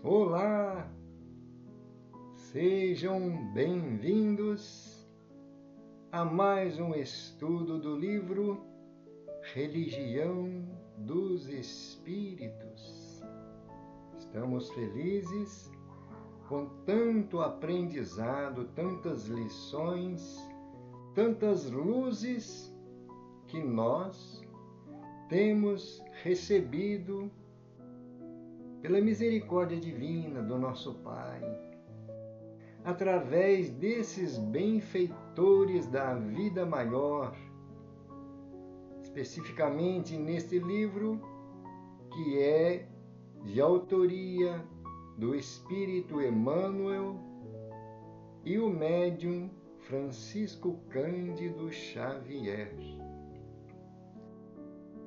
Olá, sejam bem-vindos a mais um estudo do livro Religião dos Espíritos. Estamos felizes com tanto aprendizado, tantas lições, tantas luzes que nós temos recebido pela misericórdia divina do nosso Pai, através desses benfeitores da vida maior, especificamente neste livro que é de autoria do Espírito Emmanuel e o médium Francisco Cândido Xavier,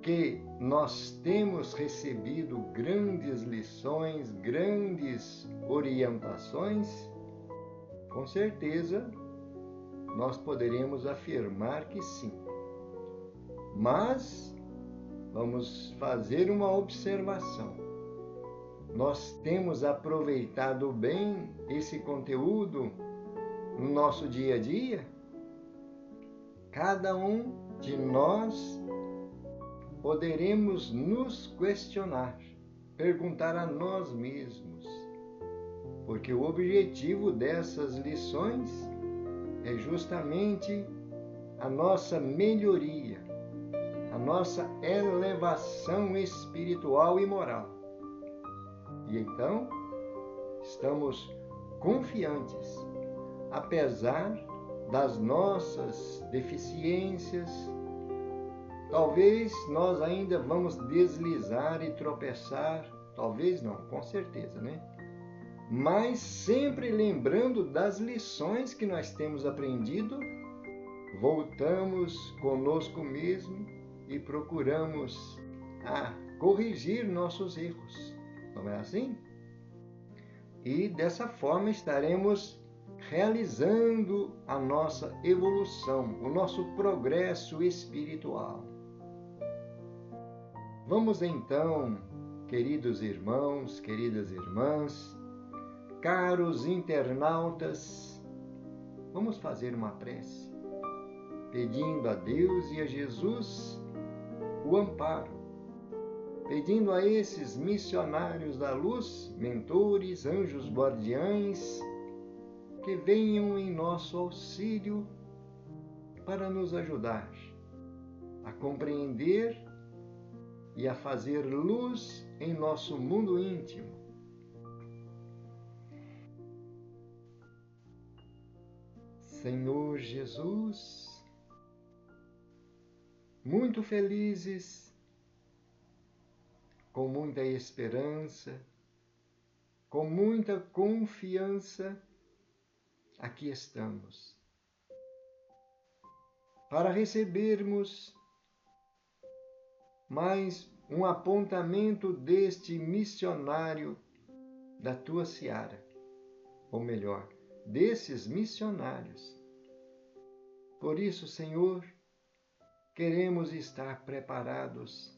que nós temos recebido grandes lições, grandes orientações, com certeza nós poderemos afirmar que sim. Mas vamos fazer uma observação. Nós temos aproveitado bem esse conteúdo no nosso dia a dia? Cada um de nós poderemos nos questionar, perguntar a nós mesmos, porque o objetivo dessas lições é justamente a nossa melhoria, a nossa elevação espiritual e moral. E então, estamos confiantes, apesar das nossas deficiências. Talvez nós ainda vamos deslizar e tropeçar, talvez não, com certeza, né? Mas sempre lembrando das lições que nós temos aprendido, voltamos conosco mesmo e procuramos corrigir nossos erros, não é assim? E dessa forma estaremos realizando a nossa evolução, o nosso progresso espiritual. Vamos então, queridos irmãos, queridas irmãs, caros internautas, vamos fazer uma prece, pedindo a Deus e a Jesus o amparo, pedindo a esses missionários da luz, mentores, anjos guardiães, que venham em nosso auxílio para nos ajudar a compreender e a fazer luz em nosso mundo íntimo. Senhor Jesus, muito felizes, com muita esperança, com muita confiança, aqui estamos, para recebermos mais um apontamento deste missionário da tua seara, ou melhor, desses missionários. Por isso, Senhor, queremos estar preparados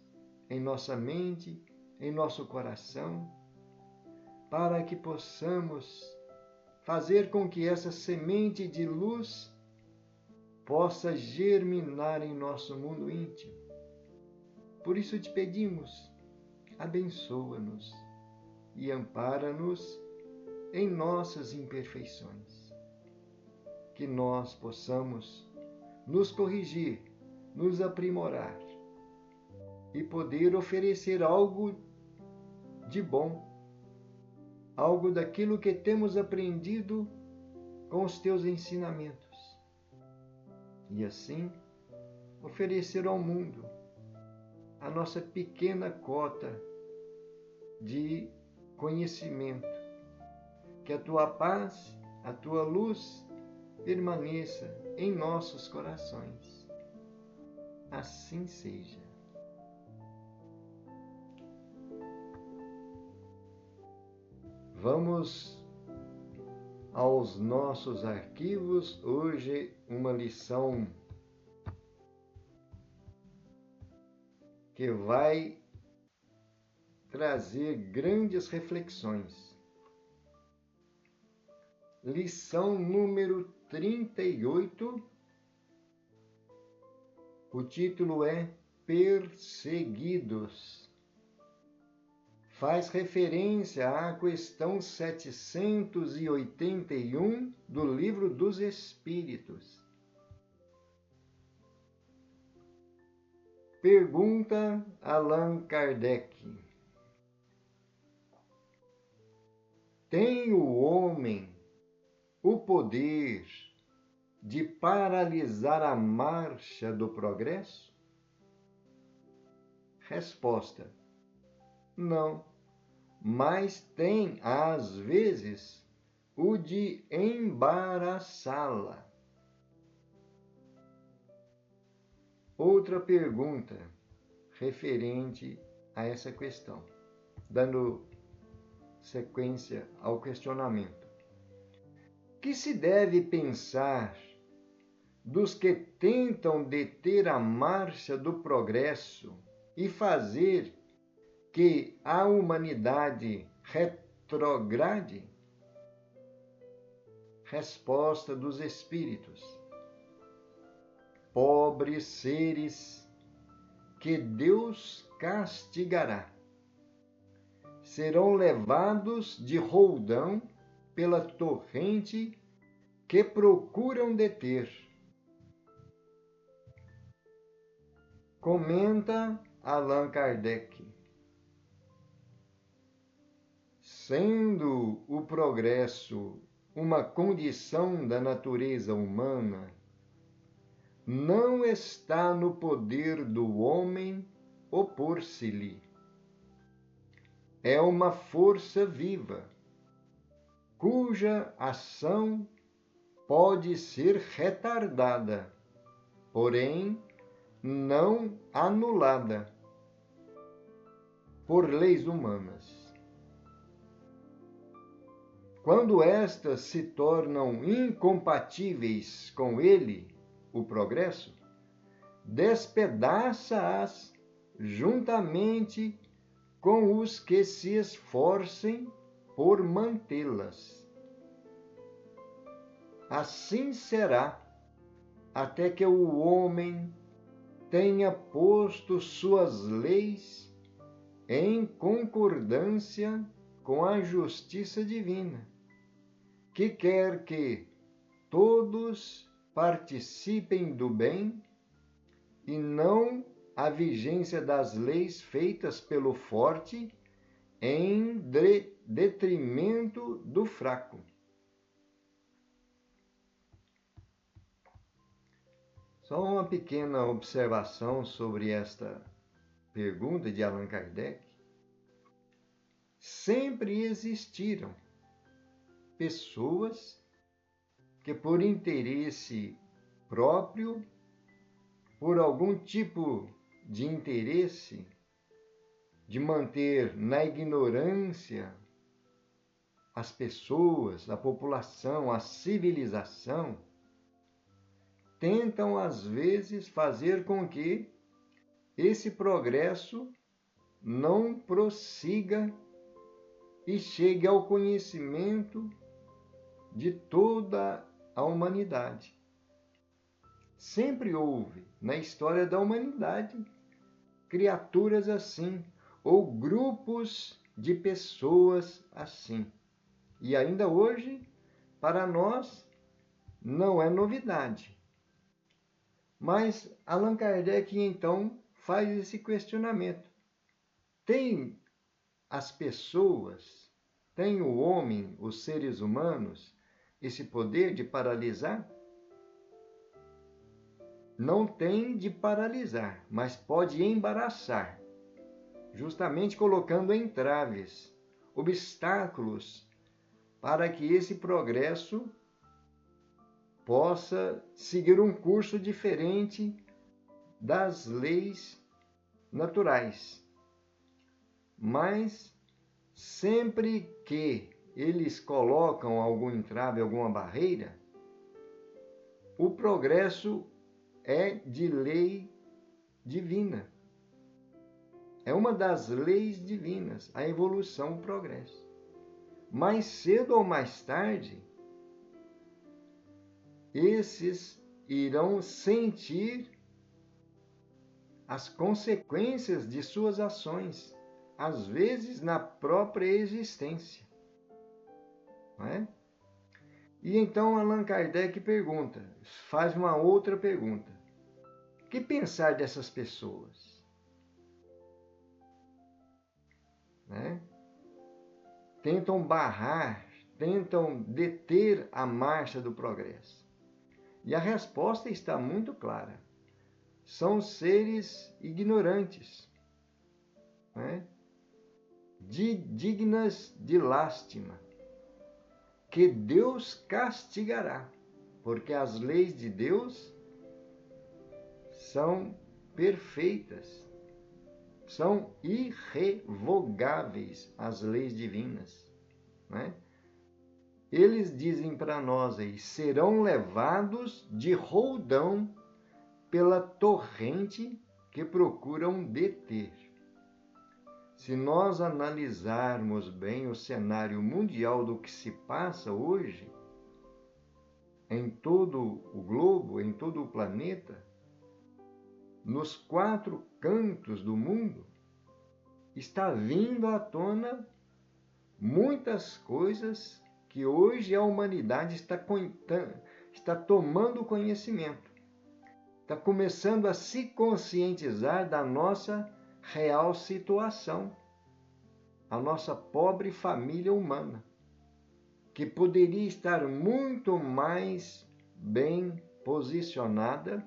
em nossa mente, em nosso coração, para que possamos fazer com que essa semente de luz possa germinar em nosso mundo íntimo. Por isso te pedimos, abençoa-nos e ampara-nos em nossas imperfeições. Que nós possamos nos corrigir, nos aprimorar e poder oferecer algo de bom, algo daquilo que temos aprendido com os teus ensinamentos. E assim, oferecer ao mundo a nossa pequena cota de conhecimento. Que a tua paz, a tua luz permaneça em nossos corações. Assim seja. Vamos aos nossos arquivos. Hoje, uma lição que vai trazer grandes reflexões. Lição número 38. O título é Perseguidos. Faz referência à questão 781 do Livro dos Espíritos. Pergunta Allan Kardec: tem o homem o poder de paralisar a marcha do progresso? Resposta: não, mas tem, às vezes, o de embaraçá-la. Outra pergunta referente a essa questão, dando sequência ao questionamento. Que se deve pensar dos que tentam deter a marcha do progresso e fazer que a humanidade retrograde? Resposta dos Espíritos: pobres seres que Deus castigará, serão levados de roldão pela torrente que procuram deter. Comenta Allan Kardec: sendo o progresso uma condição da natureza humana, não está no poder do homem opor-se-lhe. É uma força viva, cuja ação pode ser retardada, porém não anulada por leis humanas. Quando estas se tornam incompatíveis com ele, o progresso, despedaça-as juntamente com os que se esforcem por mantê-las. Assim será até que o homem tenha posto suas leis em concordância com a justiça divina, que quer que todos participem do bem e não a vigência das leis feitas pelo forte em detrimento do fraco. Só uma pequena observação sobre esta pergunta de Allan Kardec. Sempre existiram pessoas que, por interesse próprio, por algum tipo de interesse de manter na ignorância as pessoas, a população, a civilização, tentam às vezes fazer com que esse progresso não prossiga e chegue ao conhecimento de toda a humanidade. Sempre houve na história da humanidade criaturas assim, ou grupos de pessoas assim. E ainda hoje, para nós, não é novidade. Mas Allan Kardec, então, faz esse questionamento. Tem as pessoas, tem o homem, os seres humanos, esse poder de paralisar? Não tem de paralisar, mas pode embaraçar, justamente colocando entraves, obstáculos, para que esse progresso possa seguir um curso diferente das leis naturais. Mas sempre que eles colocam algum entrave, alguma barreira, o progresso é de lei divina. É uma das leis divinas, a evolução, o progresso. Mais cedo ou mais tarde, esses irão sentir as consequências de suas ações, às vezes na própria existência. Não é? E então Allan Kardec faz uma outra pergunta. O que pensar dessas pessoas? Né? Tentam barrar, tentam deter a marcha do progresso. E a resposta está muito clara. São seres ignorantes, né? Dignas de lástima, que Deus castigará, porque as leis de Deus são perfeitas, são irrevogáveis, as leis divinas, né? Eles dizem para nós aí, serão levados de roldão pela torrente que procuram deter. Se nós analisarmos bem o cenário mundial do que se passa hoje, em todo o globo, em todo o planeta, nos 4 cantos do mundo, está vindo à tona muitas coisas que hoje a humanidade está tomando conhecimento, está começando a se conscientizar da nossa real situação, a nossa pobre família humana, que poderia estar muito mais bem posicionada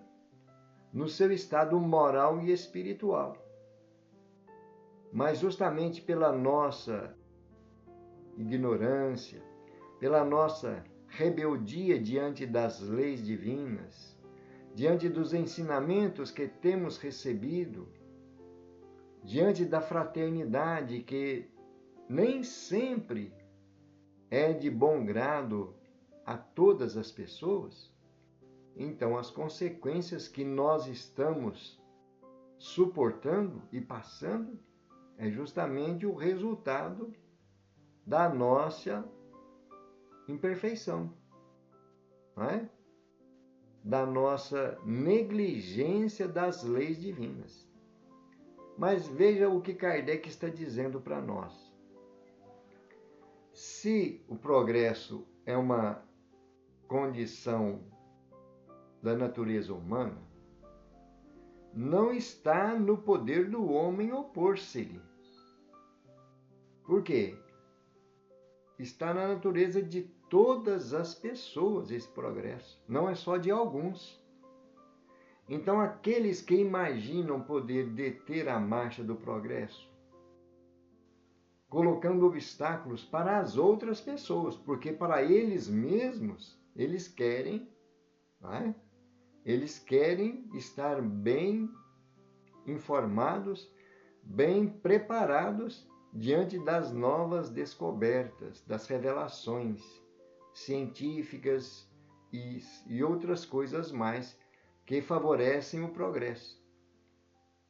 no seu estado moral e espiritual. Mas justamente pela nossa ignorância, pela nossa rebeldia diante das leis divinas, diante dos ensinamentos que temos recebido, diante da fraternidade que nem sempre é de bom grado a todas as pessoas, então as consequências que nós estamos suportando e passando é justamente o resultado da nossa imperfeição, não é? Da nossa negligência das leis divinas. Mas veja o que Kardec está dizendo para nós. Se o progresso é uma condição da natureza humana, não está no poder do homem opor-se-lhe. Por quê? Está na natureza de todas as pessoas esse progresso, não é só de alguns. Então, aqueles que imaginam poder deter a marcha do progresso, colocando obstáculos para as outras pessoas, porque para eles mesmos, eles querem, não é? Eles querem estar bem informados, bem preparados diante das novas descobertas, das revelações científicas e outras coisas mais que favorecem o progresso.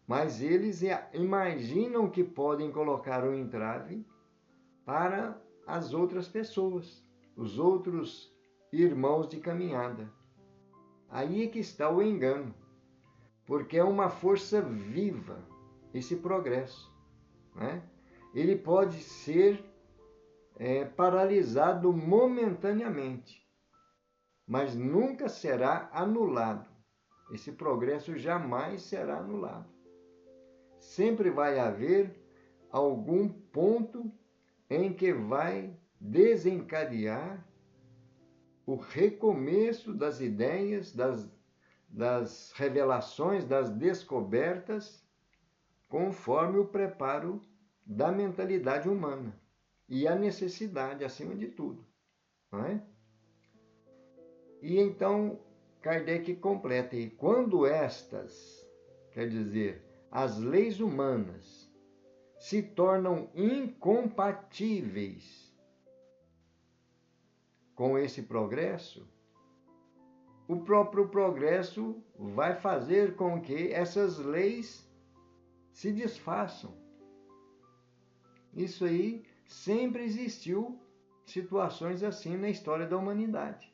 Mas eles imaginam que podem colocar um entrave para as outras pessoas, os outros irmãos de caminhada. Aí é que está o engano, porque é uma força viva esse progresso, né? Ele pode ser paralisado momentaneamente, mas nunca será anulado. Esse progresso jamais será anulado. Sempre vai haver algum ponto em que vai desencadear o recomeço das ideias, das revelações, das descobertas, conforme o preparo da mentalidade humana e a necessidade, acima de tudo, não é? E então Kardec completa, e quando estas, quer dizer, as leis humanas, se tornam incompatíveis com esse progresso, o próprio progresso vai fazer com que essas leis se desfaçam. Isso aí sempre existiu situações assim na história da humanidade.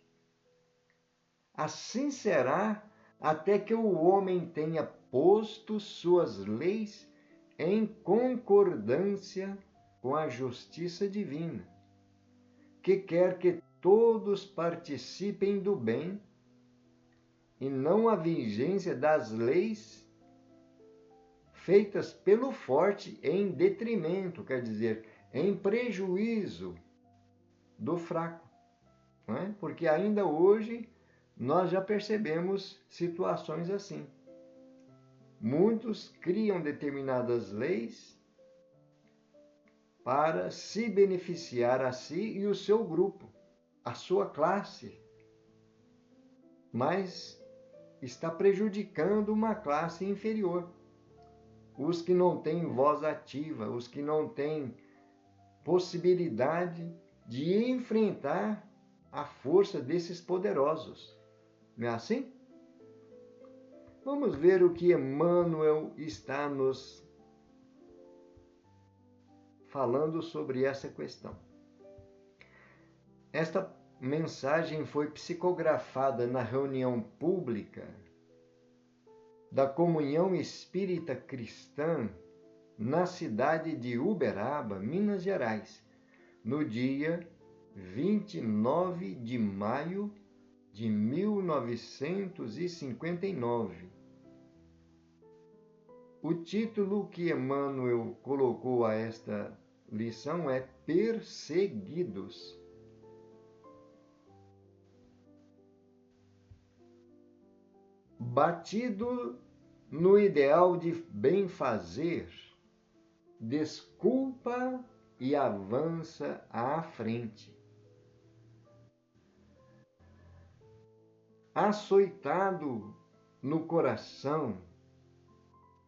Assim será até que o homem tenha posto suas leis em concordância com a justiça divina, que quer que todos participem do bem e não a vigência das leis feitas pelo forte em detrimento, quer dizer, em prejuízo do fraco. Não é? Porque ainda hoje nós já percebemos situações assim. Muitos criam determinadas leis para se beneficiar a si e o seu grupo, a sua classe, mas está prejudicando uma classe inferior. Os que não têm voz ativa, os que não têm possibilidade de enfrentar a força desses poderosos. Não é assim? Vamos ver o que Emmanuel está nos falando sobre essa questão. Esta mensagem foi psicografada na reunião pública da Comunhão Espírita Cristã na cidade de Uberaba, Minas Gerais, no dia 29 de maio de 1959. O título que Emmanuel colocou a esta lição é Perseguidos. Batido no ideal de bem-fazer, desculpa e avança à frente. Açoitado no coração,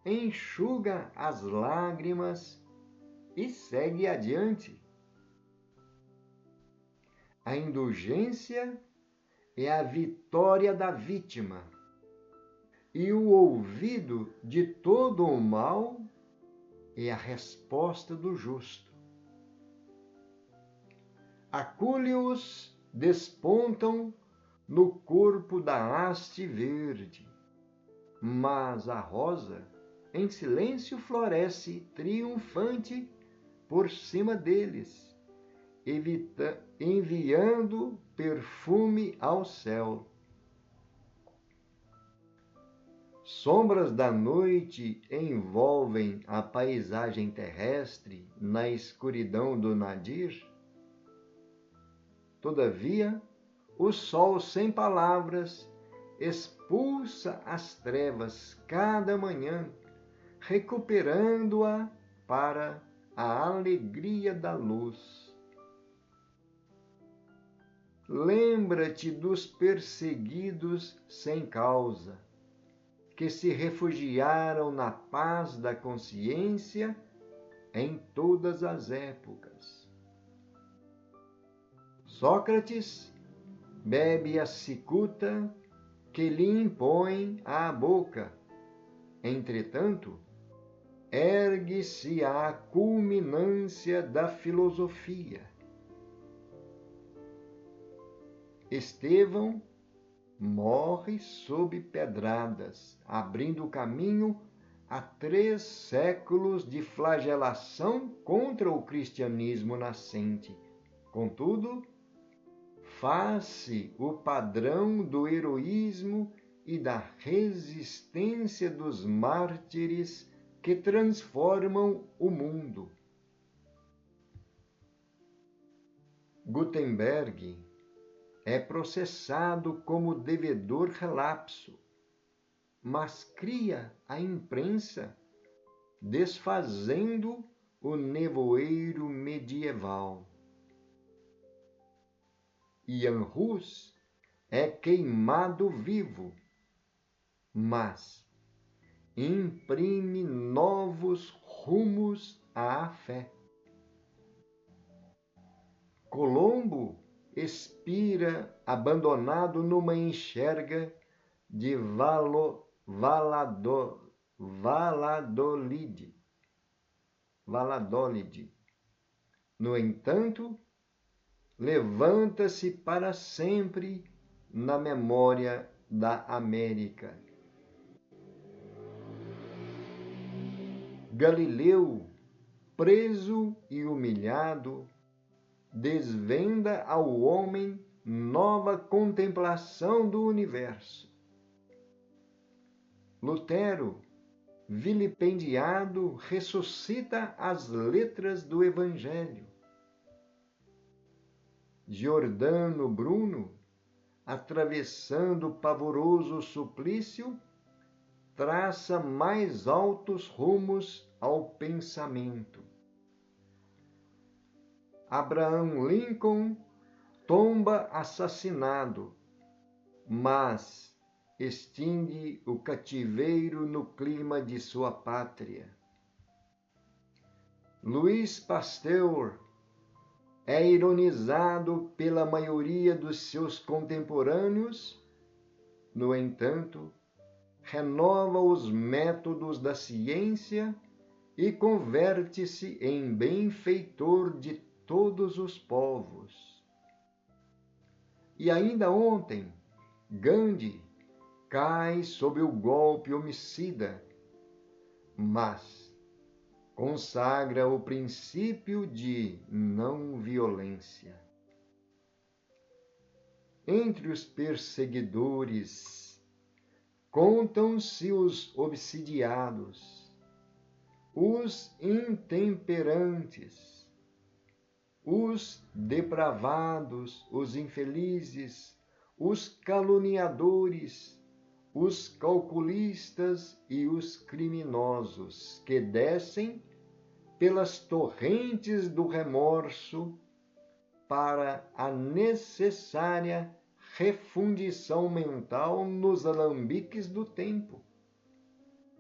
enxuga as lágrimas e segue adiante. A indulgência é a vitória da vítima e o ouvido de todo o mal é a resposta do justo. Acúleos despontam no corpo da haste verde, mas a rosa em silêncio floresce triunfante por cima deles, enviando perfume ao céu. Sombras da noite envolvem a paisagem terrestre na escuridão do nadir. Todavia, o sol sem palavras expulsa as trevas cada manhã, recuperando-a para a alegria da luz. Lembra-te dos perseguidos sem causa, que se refugiaram na paz da consciência em todas as épocas. Sócrates bebe a cicuta que lhe impõe à boca. Entretanto, ergue-se à culminância da filosofia. Estevão morre sob pedradas, abrindo caminho a 3 séculos de flagelação contra o cristianismo nascente. Contudo, faz-se o padrão do heroísmo e da resistência dos mártires que transformam o mundo. Gutenberg é processado como devedor relapso, mas cria a imprensa, desfazendo o nevoeiro medieval. Ian Hus é queimado vivo, mas imprime novos rumos à fé. Colombo expira abandonado numa enxerga de Valladolid. Valladolid. No entanto, levanta-se para sempre na memória da América. Galileu, preso e humilhado, desvenda ao homem nova contemplação do universo. Lutero, vilipendiado, ressuscita as letras do Evangelho. Giordano Bruno, atravessando o pavoroso suplício, traça mais altos rumos ao pensamento. Abraham Lincoln tomba assassinado, mas extingue o cativeiro no clima de sua pátria. Louis Pasteur é ironizado pela maioria dos seus contemporâneos, no entanto, renova os métodos da ciência e converte-se em benfeitor de todos os povos. E ainda ontem, Gandhi cai sob o golpe homicida, mas consagra o princípio de não violência. Entre os perseguidores, contam-se os obsidiados, os intemperantes, os depravados, os infelizes, os caluniadores, os calculistas e os criminosos que descem pelas torrentes do remorso para a necessária refundição mental nos alambiques do tempo.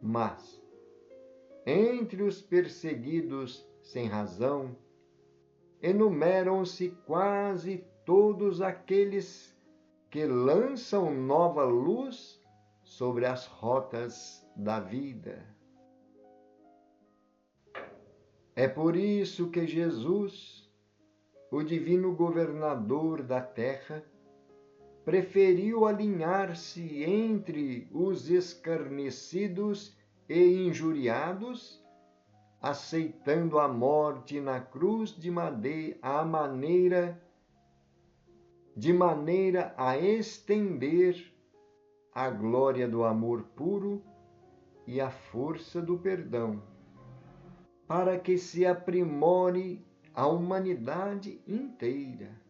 Mas, entre os perseguidos sem razão, enumeram-se quase todos aqueles que lançam nova luz sobre as rotas da vida. É por isso que Jesus, o divino governador da terra, preferiu alinhar-se entre os escarnecidos e injuriados, aceitando a morte na cruz de maneira a estender a glória do amor puro e a força do perdão, para que se aprimore a humanidade inteira.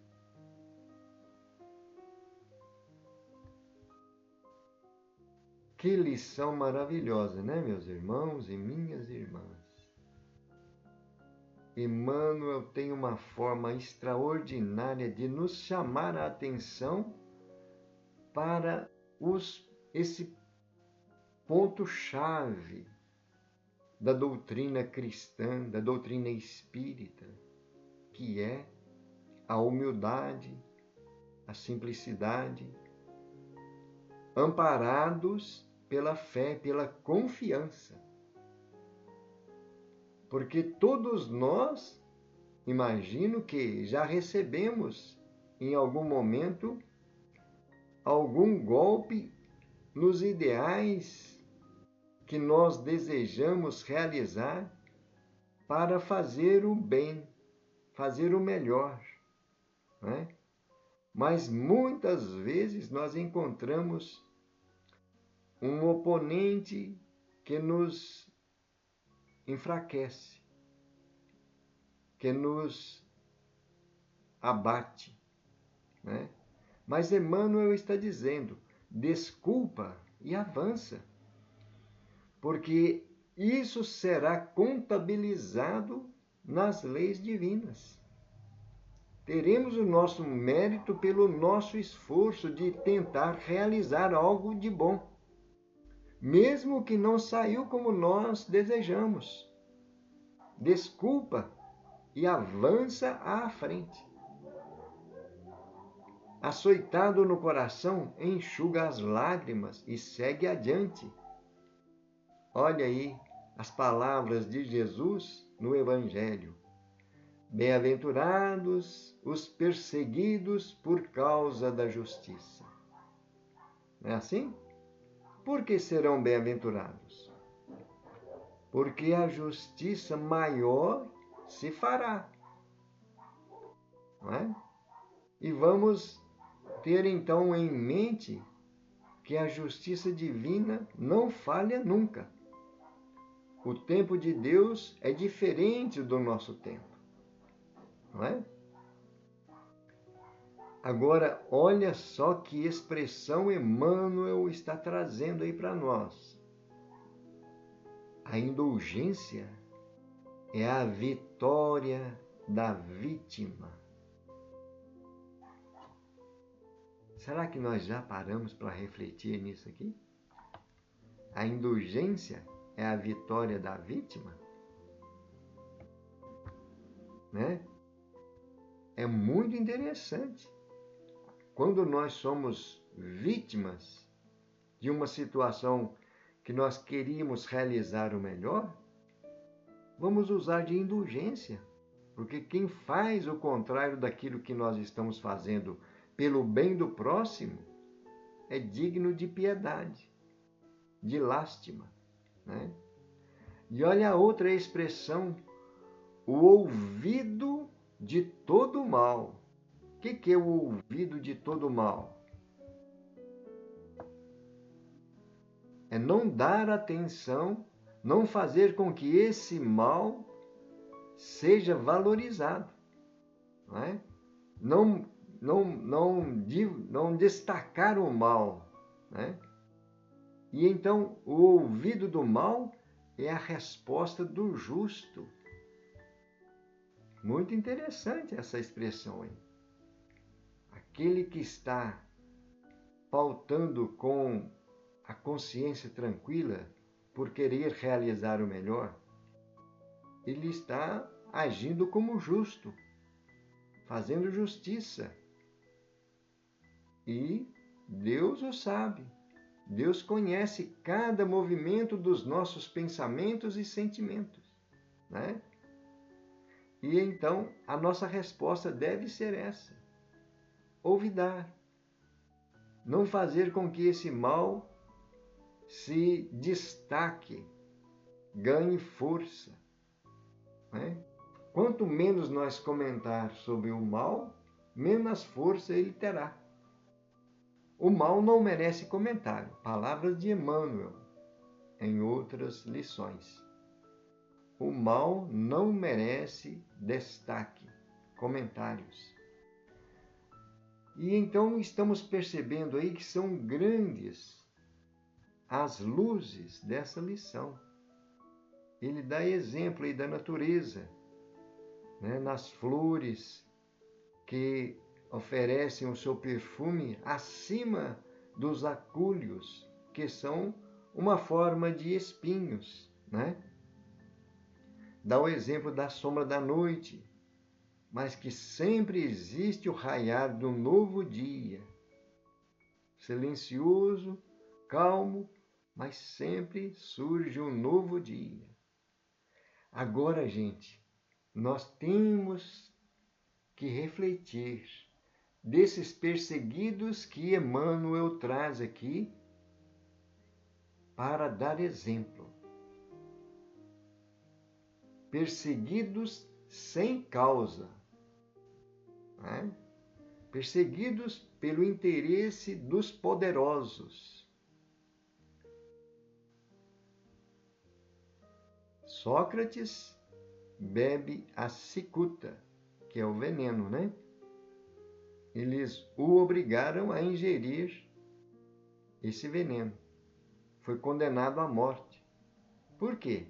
Que lição maravilhosa, né, meus irmãos e minhas irmãs? Emmanuel tem uma forma extraordinária de nos chamar a atenção para esse ponto-chave da doutrina cristã, da doutrina espírita, que é a humildade, a simplicidade, amparados pela fé, pela confiança. Porque todos nós, imagino que já recebemos em algum momento algum golpe nos ideais que nós desejamos realizar para fazer o bem, fazer o melhor, né? Mas muitas vezes nós encontramos um oponente que nos enfraquece, que nos abate, né? Mas Emmanuel está dizendo, desculpa e avança, porque isso será contabilizado nas leis divinas. Teremos o nosso mérito pelo nosso esforço de tentar realizar algo de bom, mesmo que não saiu como nós desejamos. Desculpa e avança à frente. Açoitado no coração, enxuga as lágrimas e segue adiante. olha aí as palavras de Jesus no Evangelho. Bem-aventurados os perseguidos por causa da justiça. Não é assim? Por que serão bem-aventurados? Porque a justiça maior se fará. Não é? E vamos ter então em mente que a justiça divina não falha nunca. O tempo de Deus é diferente do nosso tempo. Não é? Agora, olha só que expressão Emmanuel está trazendo aí para nós. A indulgência é a vitória da vítima. Será que nós já paramos para refletir nisso aqui? A indulgência é a vitória da vítima? Né? É muito interessante. Quando nós somos vítimas de uma situação que nós queríamos realizar o melhor, vamos usar de indulgência. Porque quem faz o contrário daquilo que nós estamos fazendo pelo bem do próximo é digno de piedade, de lástima. Né? E olha a outra expressão, o ouvido de todo mal. O que é o ouvido de todo mal? É não dar atenção, não fazer com que esse mal seja valorizado. Não é? Não destacar o mal. Né? E então o ouvido do mal é a resposta do justo. Muito interessante essa expressão aí. Aquele que está pautando com a consciência tranquila por querer realizar o melhor, ele está agindo como justo, fazendo justiça. E Deus o sabe. Deus conhece cada movimento dos nossos pensamentos e sentimentos. Né? E então a nossa resposta deve ser essa. Olvidar. Não fazer com que esse mal se destaque, ganhe força. Né? Quanto menos nós comentar sobre o mal, menos força ele terá. O mal não merece comentário. Palavras de Emmanuel em outras lições. O mal não merece destaque, comentários. E então estamos percebendo aí que são grandes as luzes dessa lição. Ele dá exemplo aí da natureza, né? Nas flores que oferecem o seu perfume acima dos acúlios, que são uma forma de espinhos. Né? Dá o exemplo da sombra da noite, mas que sempre existe o raiar do novo dia. Silencioso, calmo, mas sempre surge um novo dia. Agora, gente, nós temos que refletir desses perseguidos que Emmanuel traz aqui para dar exemplo. Perseguidos sem causa. Né? Perseguidos pelo interesse dos poderosos. Sócrates bebe a cicuta, que é o veneno, né? Eles o obrigaram a ingerir esse veneno. Foi condenado à morte. Por quê?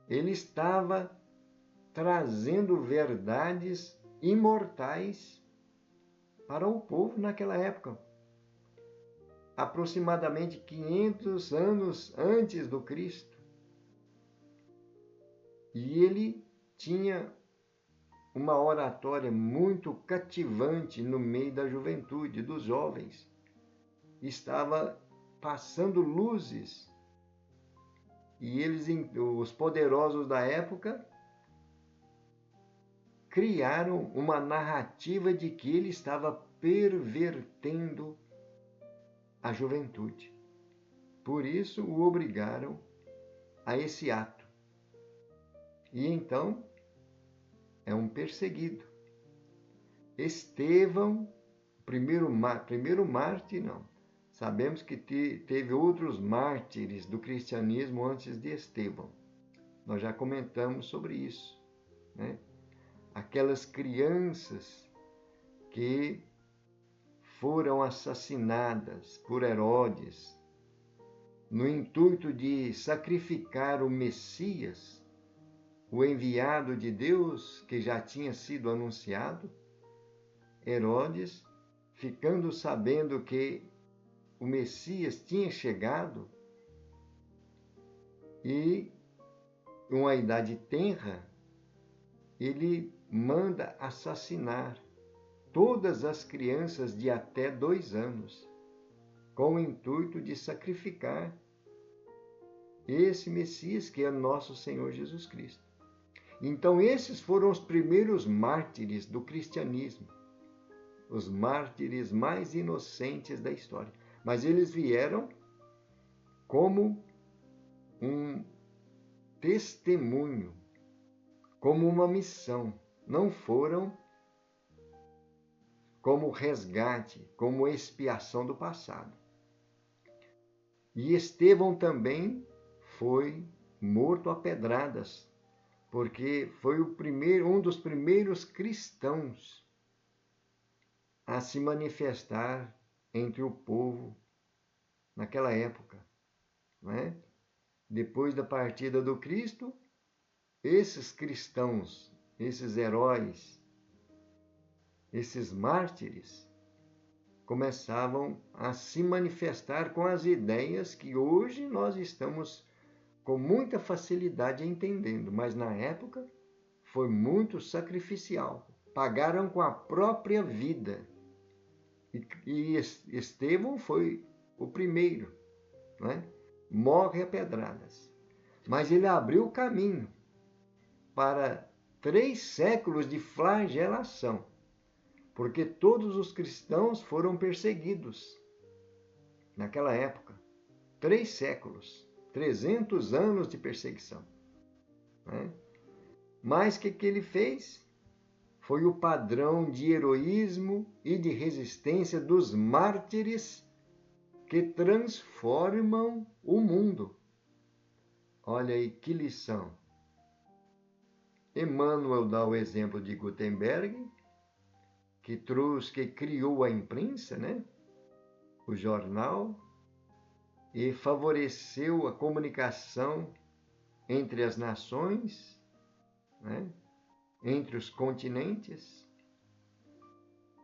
Ele estava trazendo verdades imortais para o povo naquela época. Aproximadamente 500 anos antes do Cristo. E ele tinha uma oratória muito cativante no meio da juventude, dos jovens. Estava passando luzes e os poderosos da época, criaram uma narrativa de que ele estava pervertendo a juventude. Por isso o obrigaram a esse ato. E então é um perseguido. Estevão, primeiro mártir, não. Sabemos que teve outros mártires do cristianismo antes de Estevão. Nós já comentamos sobre isso, né? Aquelas crianças que foram assassinadas por Herodes no intuito de sacrificar o Messias, o enviado de Deus que já tinha sido anunciado. Herodes, ficando sabendo que o Messias tinha chegado e uma idade tenra, ele manda assassinar todas as crianças de até 2 anos, com o intuito de sacrificar esse Messias que é nosso Senhor Jesus Cristo. Então esses foram os primeiros mártires do cristianismo, os mártires mais inocentes da história. Mas eles vieram como um testemunho, como uma missão. Não foram como resgate, como expiação do passado. E Estevão também foi morto a pedradas, porque foi um dos primeiros cristãos a se manifestar entre o povo naquela época, né? Depois da partida do Cristo, esses cristãos, esses heróis, esses mártires, começavam a se manifestar com as ideias que hoje nós estamos com muita facilidade entendendo, mas na época foi muito sacrificial. Pagaram com a própria vida. E Estevão foi o primeiro, né? Morre a pedradas. Mas ele abriu o caminho para 3 séculos de flagelação, porque todos os cristãos foram perseguidos naquela época. 3 séculos, 300 anos de perseguição, né? Mas o que ele fez? Foi o padrão de heroísmo e de resistência dos mártires que transformam o mundo. Olha aí que lição. Emmanuel dá o exemplo de Gutenberg, que criou a imprensa, né? O jornal, e favoreceu a comunicação entre as nações, né? Entre os continentes.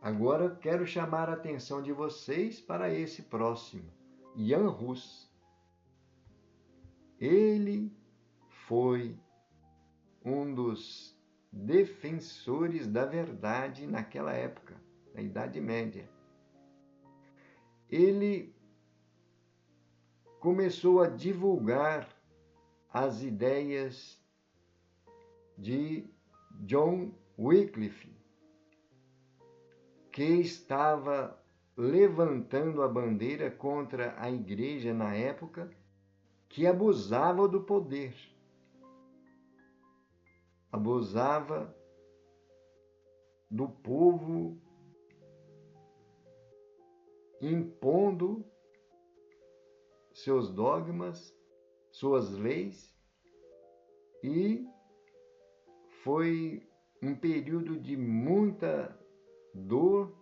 Agora quero chamar a atenção de vocês para esse próximo, Jan Hus. Ele foi um dos defensores da verdade naquela época, na Idade Média. Ele começou a divulgar as ideias de John Wycliffe, que estava levantando a bandeira contra a igreja na época, que abusava do poder, abusava do povo, impondo seus dogmas, suas leis, e foi um período de muita dor,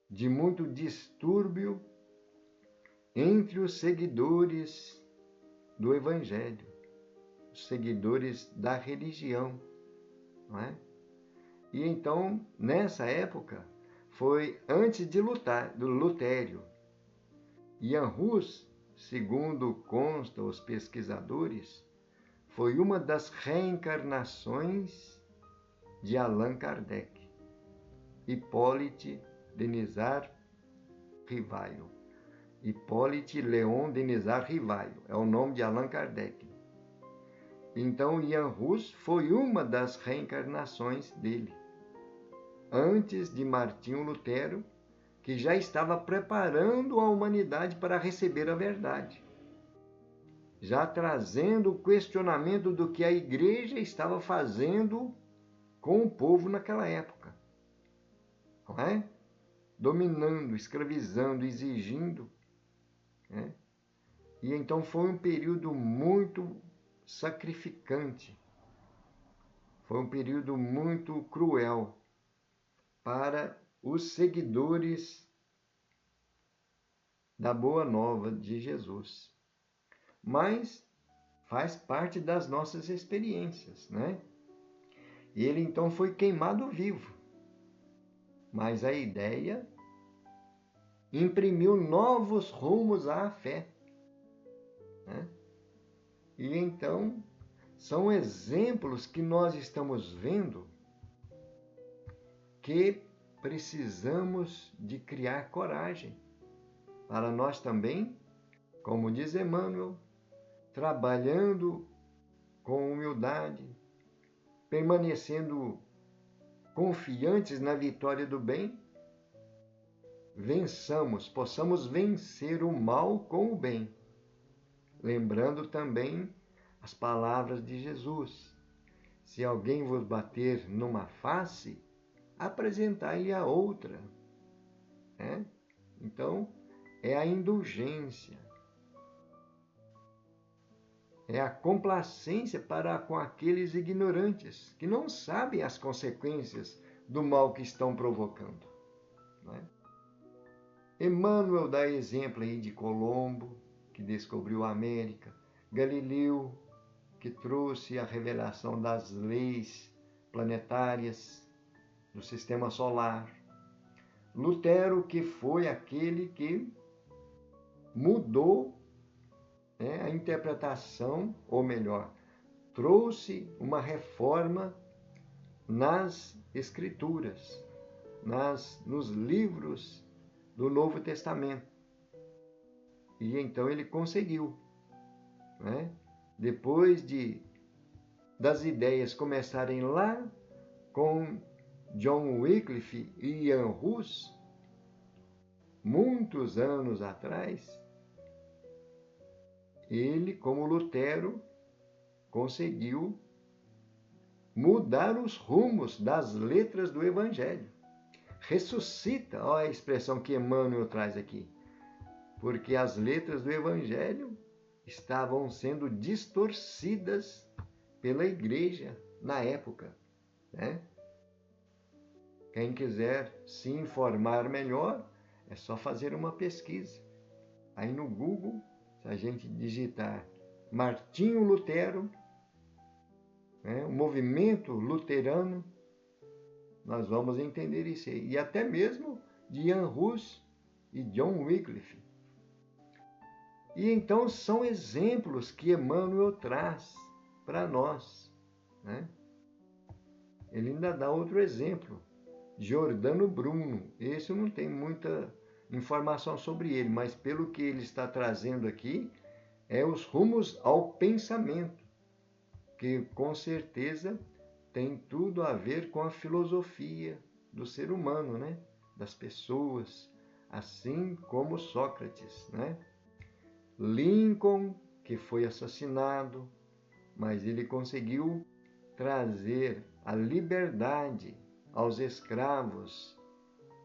de muito distúrbio entre os seguidores do Evangelho, os seguidores da religião, não é? E então, nessa época, foi antes de do Lutério. Jan Hus, segundo consta os pesquisadores, foi uma das reencarnações de Allan Kardec, Hippolyte Denisard Rivail. Hippolyte Léon Denisard Rivaio, é o nome de Allan Kardec. Então, Jan Hus foi uma das reencarnações dele, antes de Martinho Lutero, que já estava preparando a humanidade para receber a verdade, já trazendo o questionamento do que a igreja estava fazendo com o povo naquela época, não é? Dominando, escravizando, exigindo, né? E então foi um período muito sacrificante, foi um período muito cruel para os seguidores da Boa Nova de Jesus. Mas faz parte das nossas experiências, né? E ele então foi queimado vivo. Mas a ideia imprimiu novos rumos à fé, né? E então são exemplos que nós estamos vendo que precisamos de criar coragem para nós também, como diz Emmanuel, trabalhando com humildade, permanecendo confiantes na vitória do bem, possamos vencer o mal com o bem. Lembrando também as palavras de Jesus: se alguém vos bater numa face, apresentai-lhe a outra. Então, é a indulgência, é a complacência para com aqueles ignorantes que não sabem as consequências do mal que estão provocando, não é? Emmanuel dá exemplo aí de Colombo, que descobriu a América, Galileu, que trouxe a revelação das leis planetárias do sistema solar, Lutero, que foi aquele que mudou, né, a interpretação, ou melhor, trouxe uma reforma nas escrituras, nos livros do Novo Testamento. E então ele conseguiu, né? Depois das ideias começarem lá com John Wycliffe e Jan Hus, muitos anos atrás, ele, como Lutero, conseguiu mudar os rumos das letras do Evangelho. Ressuscita, olha a expressão que Emmanuel traz aqui, porque as letras do Evangelho estavam sendo distorcidas pela igreja na época, né? Quem quiser se informar melhor, é só fazer uma pesquisa. Aí no Google, se a gente digitar Martinho Lutero, né, o movimento luterano, nós vamos entender isso aí. E até mesmo de Jan Hus e John Wycliffe. E então são exemplos que Emmanuel traz para nós, né? Ele ainda dá outro exemplo, Giordano Bruno. Esse eu não tenho muita informação sobre ele, mas pelo que ele está trazendo aqui, é os rumos ao pensamento, que com certeza tem tudo a ver com a filosofia do ser humano, né? Das pessoas, assim como Sócrates, né? Lincoln, que foi assassinado, mas ele conseguiu trazer a liberdade aos escravos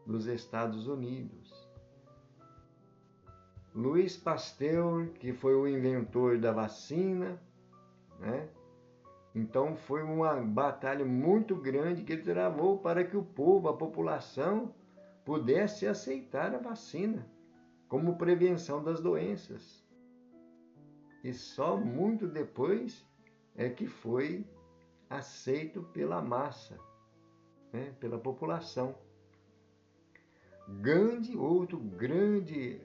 dos Estados Unidos. Louis Pasteur, que foi o inventor da vacina, né? Então foi uma batalha muito grande que ele travou para que o povo, a população, pudesse aceitar a vacina como prevenção das doenças. E só muito depois é que foi aceito pela massa, né, pela população. Gandhi, outro grande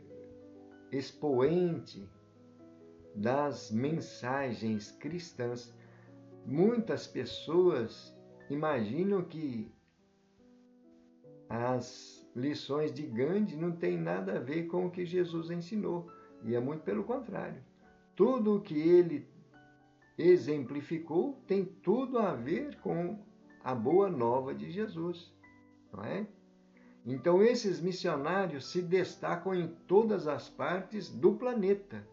expoente das mensagens cristãs. Muitas pessoas imaginam que as lições de Gandhi não têm nada a ver com o que Jesus ensinou. E é muito pelo contrário. Tudo o que ele exemplificou tem tudo a ver com a boa nova de Jesus, não é? Então esses missionários se destacam em todas as partes do planeta.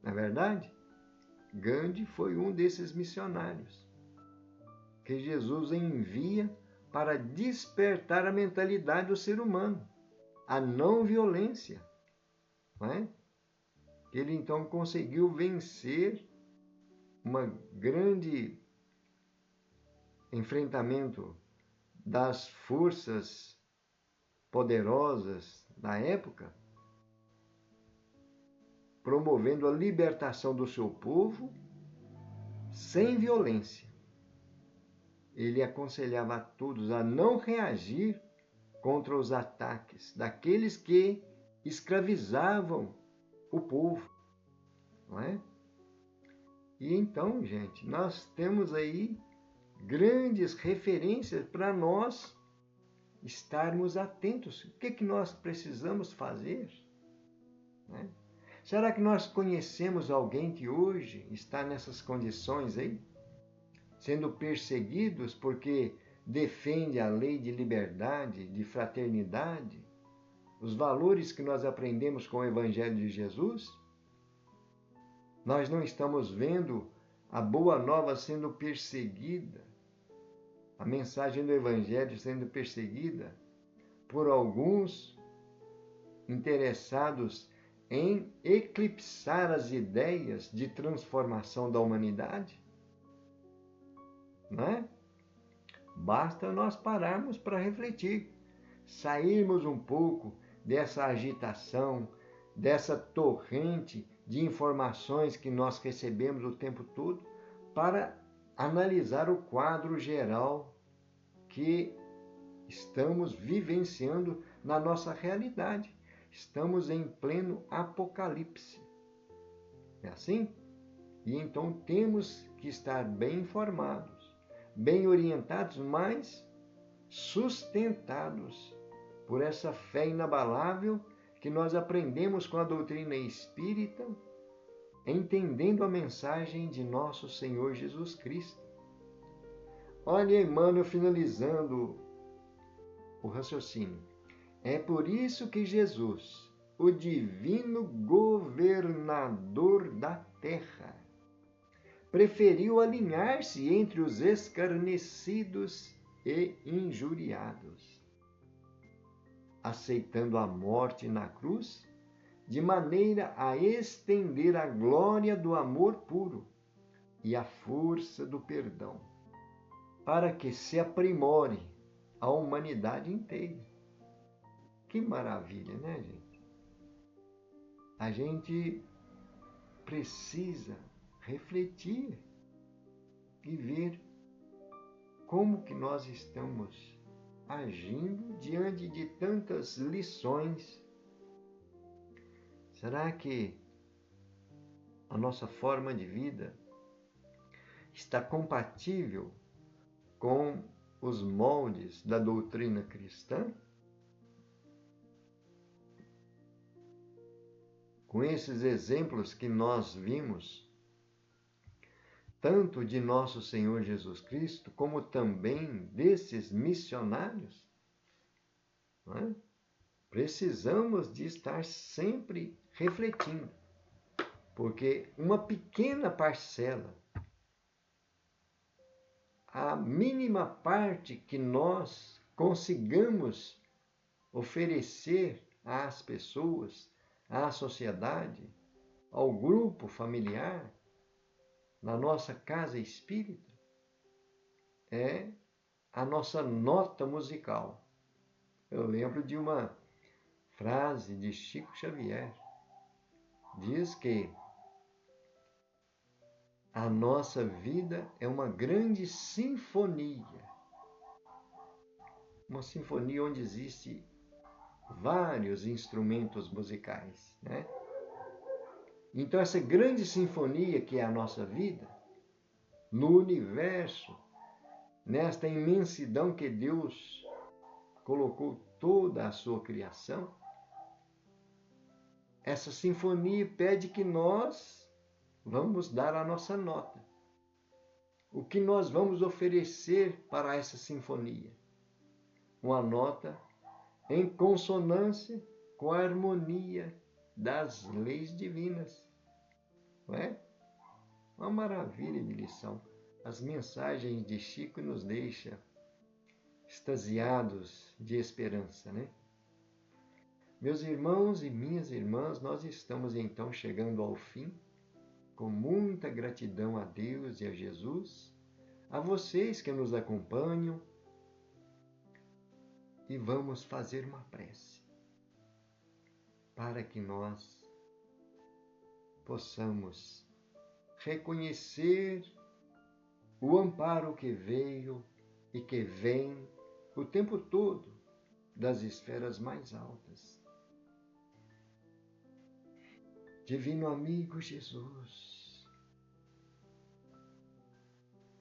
Na verdade, Gandhi foi um desses missionários que Jesus envia para despertar a mentalidade do ser humano, a não violência, não é? Ele então conseguiu vencer uma grande enfrentamento das forças poderosas da época, promovendo a libertação do seu povo sem violência. Ele aconselhava a todos a não reagir contra os ataques daqueles que escravizavam o povo, não é? E então, gente, nós temos aí grandes referências para nós estarmos atentos. O que nós precisamos fazer? Né? Será que nós conhecemos alguém que hoje está nessas condições aí? Sendo perseguidos porque defende a lei de liberdade, de fraternidade, os valores que nós aprendemos com o Evangelho de Jesus? Nós não estamos vendo a boa nova sendo perseguida, a mensagem do Evangelho sendo perseguida por alguns interessados em eclipsar as ideias de transformação da humanidade? Não é? Basta nós pararmos para refletir, sairmos um pouco dessa agitação, dessa torrente de informações que nós recebemos o tempo todo, para analisar o quadro geral que estamos vivenciando na nossa realidade. Estamos em pleno apocalipse. É assim? E então temos que estar bem informados, bem orientados, mas sustentados por essa fé inabalável que nós aprendemos com a doutrina espírita, entendendo a mensagem de nosso Senhor Jesus Cristo. Olha, Emmanuel finalizando o raciocínio. É por isso que Jesus, o divino governador da terra, preferiu alinhar-se entre os escarnecidos e injuriados, aceitando a morte na cruz, de maneira a estender a glória do amor puro e a força do perdão, para que se aprimore a humanidade inteira. Que maravilha, né, gente? A gente precisa refletir e ver como que nós estamos agindo diante de tantas lições. Será que a nossa forma de vida está compatível com os moldes da doutrina cristã? Com esses exemplos que nós vimos, tanto de nosso Senhor Jesus Cristo, como também desses missionários, não é? Precisamos de estar sempre refletindo, porque uma pequena parcela, a mínima parte que nós consigamos oferecer às pessoas, à sociedade, ao grupo familiar, na nossa casa espírita, é a nossa nota musical. Eu lembro de uma frase de Chico Xavier. Diz que a nossa vida é uma grande sinfonia. Uma sinfonia onde existem vários instrumentos musicais, né? Então, essa grande sinfonia que é a nossa vida, no universo, nesta imensidão que Deus colocou toda a sua criação, essa sinfonia pede que nós vamos dar a nossa nota. O que nós vamos oferecer para essa sinfonia? Uma nota em consonância com a harmonia das leis divinas. Não é? Uma maravilha de lição. As mensagens de Chico nos deixam extasiados de esperança, né? Meus irmãos e minhas irmãs, nós estamos então chegando ao fim, com muita gratidão a Deus e a Jesus, a vocês que nos acompanham, e vamos fazer uma prece para que nós possamos reconhecer o amparo que veio e que vem o tempo todo das esferas mais altas. Divino amigo Jesus,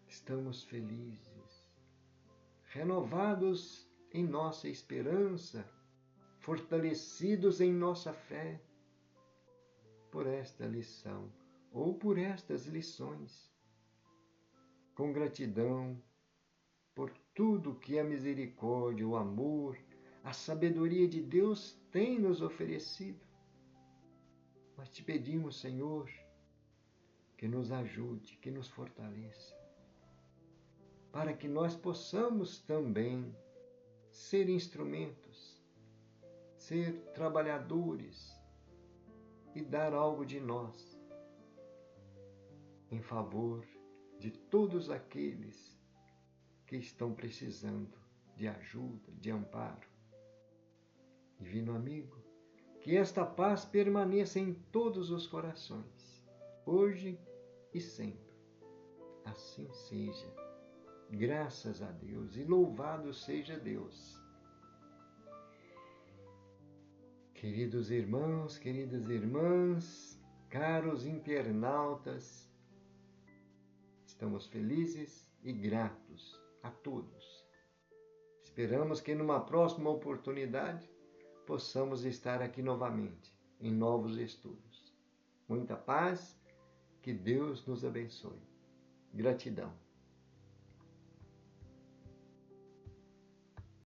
estamos felizes, renovados em nossa esperança, fortalecidos em nossa fé, por esta lição ou por estas lições, com gratidão por tudo que a misericórdia, o amor, a sabedoria de Deus tem nos oferecido. Mas te pedimos, Senhor, que nos ajude, que nos fortaleça, para que nós possamos também ser instrumentos, ser trabalhadores e dar algo de nós em favor de todos aqueles que estão precisando de ajuda, de amparo. Divino amigo, que esta paz permaneça em todos os corações, hoje e sempre. Assim seja. Graças a Deus e louvado seja Deus. Queridos irmãos, queridas irmãs, caros internautas, estamos felizes e gratos a todos. Esperamos que numa próxima oportunidade possamos estar aqui novamente, em novos estudos. Muita paz, que Deus nos abençoe. Gratidão.